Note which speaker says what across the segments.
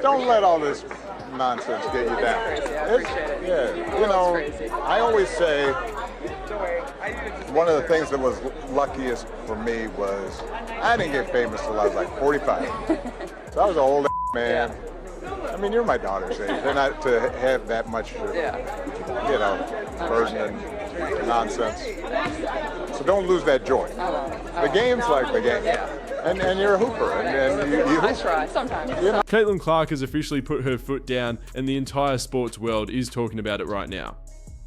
Speaker 1: don't let all this nonsense get you down.
Speaker 2: Crazy. I appreciate it.
Speaker 1: Yeah, you know,
Speaker 2: Crazy.
Speaker 1: I always say
Speaker 2: Don't worry.
Speaker 1: one of the things that was luckiest for me was I didn't get famous till I was like 45. So I was an old man. I mean, you're my daughter's age. They're not to have that much, version and nonsense. So don't lose that joy. The game's like the game. And you're a hooper. And you
Speaker 2: I try sometimes.
Speaker 3: Caitlin Clark has officially put her foot down, and the entire sports world is talking about it right now.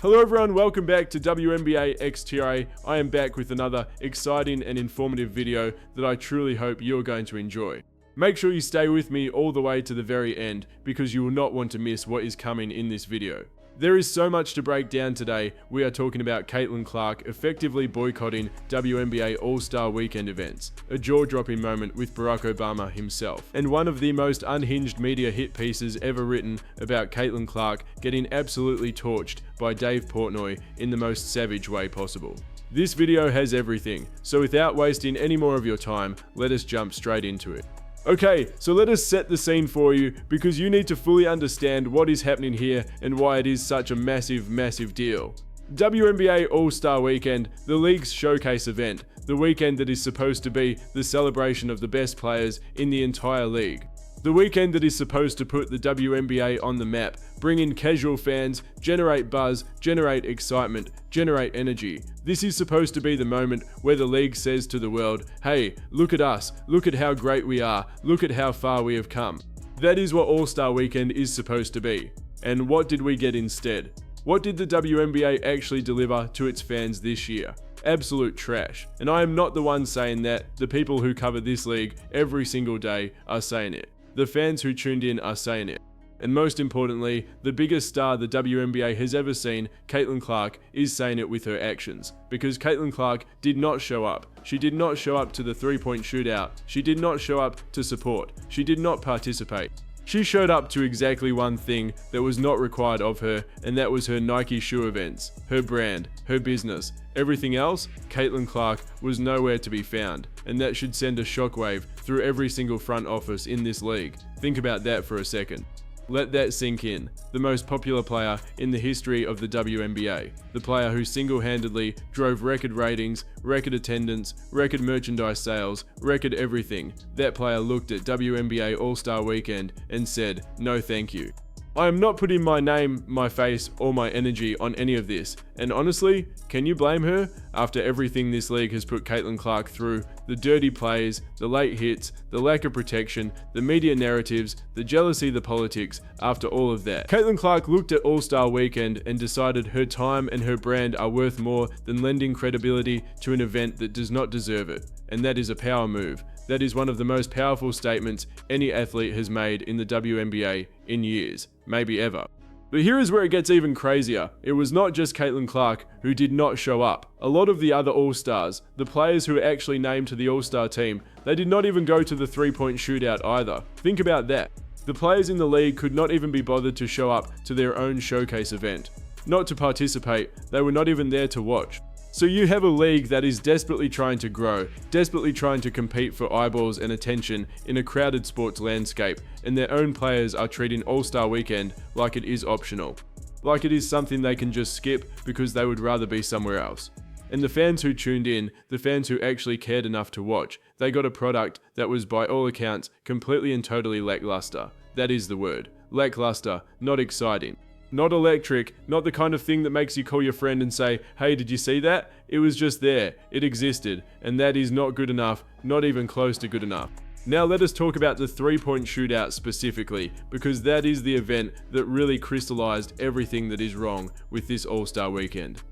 Speaker 3: Hello everyone, welcome back to WNBA XTRA. I am back with another exciting and informative video that I truly hope you're going to enjoy. Make sure you stay with me all the way to the very end because you will not want to miss what is coming in this video. There is so much to break down today. We are talking about Caitlin Clark effectively boycotting WNBA All-Star Weekend events, a jaw-dropping moment with Barack Obama himself, and one of the most unhinged media hit pieces ever written about Caitlin Clark getting absolutely torched by Dave Portnoy in the most savage way possible. This video has everything, so without wasting any more of your time, let us jump straight into it. Okay, so let us set the scene for you because you need to fully understand what is happening here and why it is such a massive deal. WNBA All-Star Weekend, the league's showcase event, the weekend that is supposed to be the celebration of the best players in the entire league. The weekend that is supposed to put the WNBA on the map, bring in casual fans, generate buzz, generate excitement, generate energy. This is supposed to be the moment where the league says to the world, hey, look at us, look at how great we are, look at how far we have come. That is what All-Star Weekend is supposed to be. And what did we get instead? What did the WNBA actually deliver to its fans this year? Absolute trash. And I am not the one saying that. The people who cover this league every single day are saying it. The fans who tuned in are saying it. And most importantly, the biggest star the WNBA has ever seen, Caitlin Clark, is saying it with her actions. Because Caitlin Clark did not show up. She did not show up to the three-point shootout. She did not show up to support. She did not participate. She showed up to exactly one thing that was not required of her, and that was her Nike shoe events, her brand, her business. Everything else, Caitlin Clark was nowhere to be found, and that should send a shockwave through every single front office in this league. Think about that for a second. Let that sink in. The most popular player in the history of the WNBA. The player who single-handedly drove record ratings, record attendance, record merchandise sales, record everything. That player looked at WNBA All-Star Weekend and said, no thank you. I am not putting my name, my face, or my energy on any of this, and honestly, can you blame her? After everything this league has put Caitlin Clark through, the dirty plays, the late hits, the lack of protection, the media narratives, the jealousy, the politics, after all of that. Caitlin Clark looked at All-Star Weekend and decided her time and her brand are worth more than lending credibility to an event that does not deserve it, and that is a power move. That is one of the most powerful statements any athlete has made in the WNBA in years, maybe ever. But here is where it gets even crazier. It was not just Caitlin Clark who did not show up. A lot of the other All-Stars, the players who were actually named to the All-Star team, they did not even go to the three-point shootout either. Think about that. The players in the league could not even be bothered to show up to their own showcase event. Not to participate, they were not even there to watch. So you have a league that is desperately trying to grow, desperately trying to compete for eyeballs and attention in a crowded sports landscape, and their own players are treating All-Star Weekend like it is optional. Like it is something they can just skip because they would rather be somewhere else. And the fans who tuned in, the fans who actually cared enough to watch, they got a product that was by all accounts completely and totally lackluster. That is the word. Lackluster, not exciting. Not electric, not the kind of thing that makes you call your friend and say, hey, did you see that? It was just there, it existed, and that is not good enough, not even close to good enough. Now let us talk about the three-point shootout specifically, because that is the event that really crystallized everything that is wrong with this All-Star Weekend.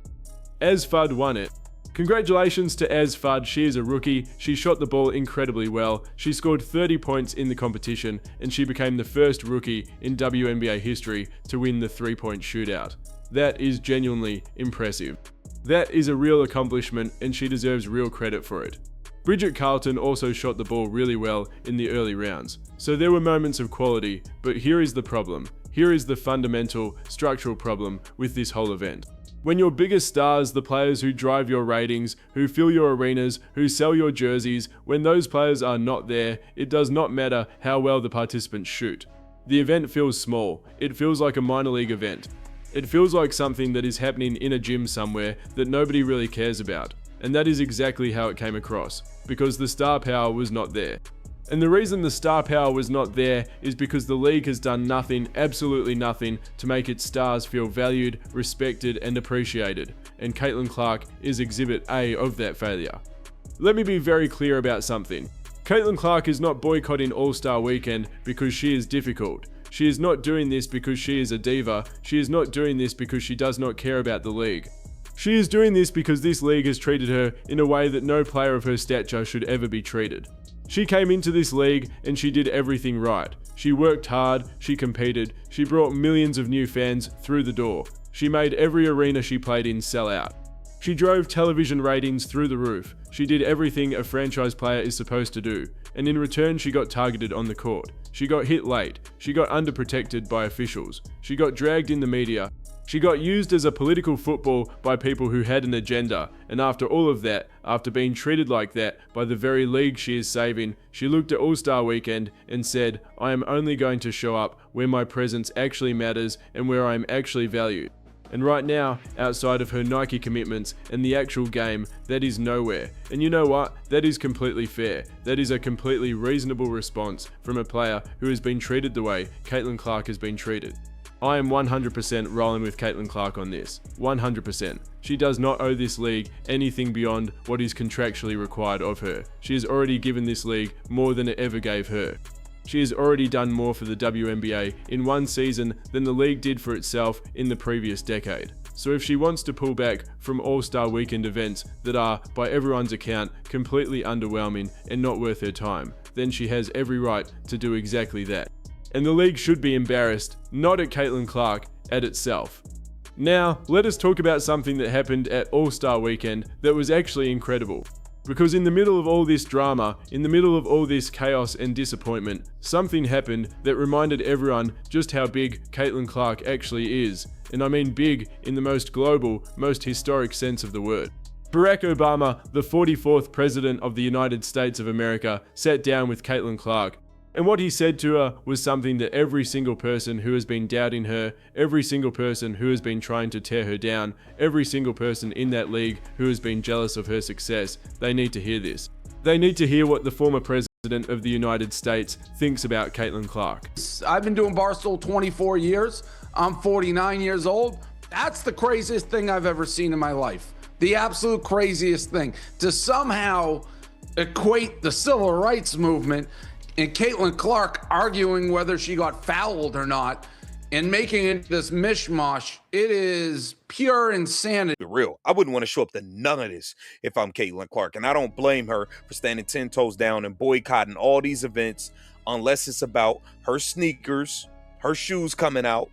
Speaker 3: As Fudd won it. Congratulations to Az Fudd, she is a rookie, she shot the ball incredibly well, she scored 30 points in the competition, and she became the first rookie in WNBA history to win the three-point shootout. That is genuinely impressive. That is a real accomplishment, and she deserves real credit for it. Bridget Carlton also shot the ball really well in the early rounds, so there were moments of quality, but here is the problem. Here is the fundamental, structural problem with this whole event. When your biggest stars, the players who drive your ratings, who fill your arenas, who sell your jerseys, when those players are not there, it does not matter how well the participants shoot. The event feels small. It feels like a minor league event. It feels like something that is happening in a gym somewhere that nobody really cares about. And that is exactly how it came across, because the star power was not there. And the reason the star power was not there is because the league has done nothing, absolutely nothing, to make its stars feel valued, respected, and appreciated. And Caitlin Clark is exhibit A of that failure. Let me be very clear about something. Caitlin Clark is not boycotting All-Star Weekend because she is difficult. She is not doing this because she is a diva. She is not doing this because she does not care about the league. She is doing this because this league has treated her in a way that no player of her stature should ever be treated. She came into this league and she did everything right. She worked hard, she competed, she brought millions of new fans through the door. She made every arena she played in sell out. She drove television ratings through the roof. She did everything a franchise player is supposed to do. And in return, she got targeted on the court. She got hit late. She got underprotected by officials. She got dragged in the media. She got used as a political football by people who had an agenda. And after all of that, after being treated like that by the very league she is saving, she looked at All-Star Weekend and said, I am only going to show up where my presence actually matters and where I am actually valued. And right now, outside of her Nike commitments and the actual game, that is nowhere. And you know what? That is completely fair. That is a completely reasonable response from a player who has been treated the way Caitlin Clark has been treated. I am 100% rolling with Caitlin Clark on this. 100%. She does not owe this league anything beyond what is contractually required of her. She has already given this league more than it ever gave her. She has already done more for the WNBA in one season than the league did for itself in the previous decade. So if she wants to pull back from All-Star Weekend events that are, by everyone's account, completely underwhelming and not worth her time, then she has every right to do exactly that. And the league should be embarrassed, not at Caitlin Clark, at itself. Now, let us talk about something that happened at All-Star Weekend that was actually incredible. Because in the middle of all this drama, in the middle of all this chaos and disappointment, something happened that reminded everyone just how big Caitlin Clark actually is. And I mean big in the most global, most historic sense of the word. Barack Obama, the 44th President of the United States of America, sat down with Caitlin Clark. And what he said to her was something that every single person who has been doubting her, every single person who has been trying to tear her down, every single person in that league who has been jealous of her success, they need to hear this. They need to hear what the former president of the United States thinks about Caitlin Clark.
Speaker 4: I've been doing Barstool 24 years. I'm 49 years old. That's the craziest thing I've ever seen in my life. The absolute craziest thing. To somehow equate the civil rights movement and Caitlin Clark arguing whether she got fouled or not and making it this mishmash, it is pure insanity.
Speaker 5: Real. I wouldn't want to show up to none of this if I'm Caitlin Clark. And I don't blame her for standing 10 toes down and boycotting all these events unless it's about her sneakers, her shoes coming out,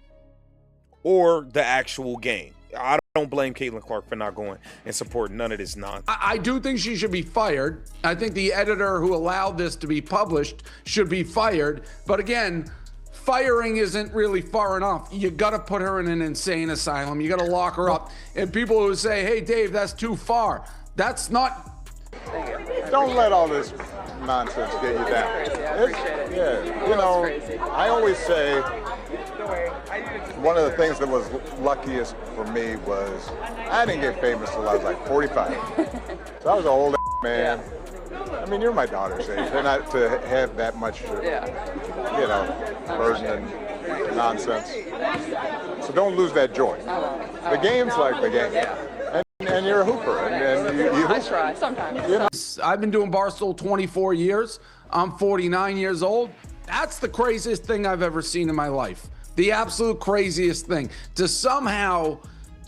Speaker 5: or the actual game. I don't blame Caitlin Clark for not going and supporting none of this nonsense.
Speaker 4: I do think she should be fired. I think the editor who allowed this to be published should be fired. But again, firing isn't really far enough. You got to put her in an insane asylum. You got to lock her up. And people who say, hey, Dave, that's too far. That's not.
Speaker 1: Don't let all this nonsense get you down.
Speaker 2: Crazy. I appreciate it.
Speaker 1: Yeah, you know, I always say one of the things that was luckiest for me was I didn't get famous till I was like 45. So I was an old man. I mean, you're my daughter's age, and to have that much, you know, burden and nonsense. So don't lose that joy. The game's like the game. And you're a hooper. And you
Speaker 2: I try sometimes.
Speaker 1: You know.
Speaker 4: I've been doing Barstool 24 years. I'm 49 years old. That's the craziest thing I've ever seen in my life. The absolute craziest thing. To somehow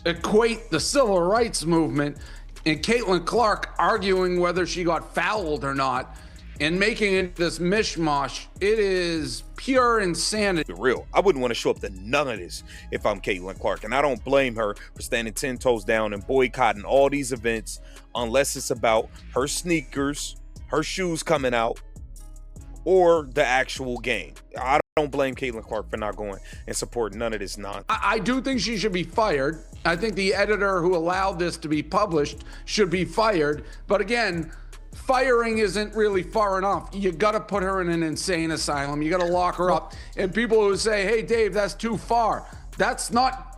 Speaker 4: equate the civil rights movement and Caitlin Clark arguing whether she got fouled or not and making it this mishmash, it is pure insanity.
Speaker 5: Real. I wouldn't want to show up to none of this if I'm Caitlin Clark. And I don't blame her for standing 10 toes down and boycotting all these events unless it's about her sneakers, her shoes coming out, or the actual game. I don't blame Caitlin Clark for not going and supporting none of this nonsense.
Speaker 4: I do think she should be fired. I think the editor who allowed this to be published should be fired. But again, firing isn't really far enough. You got to put her in an insane asylum. You got to lock her up. And people who say, hey, Dave, that's too far. That's not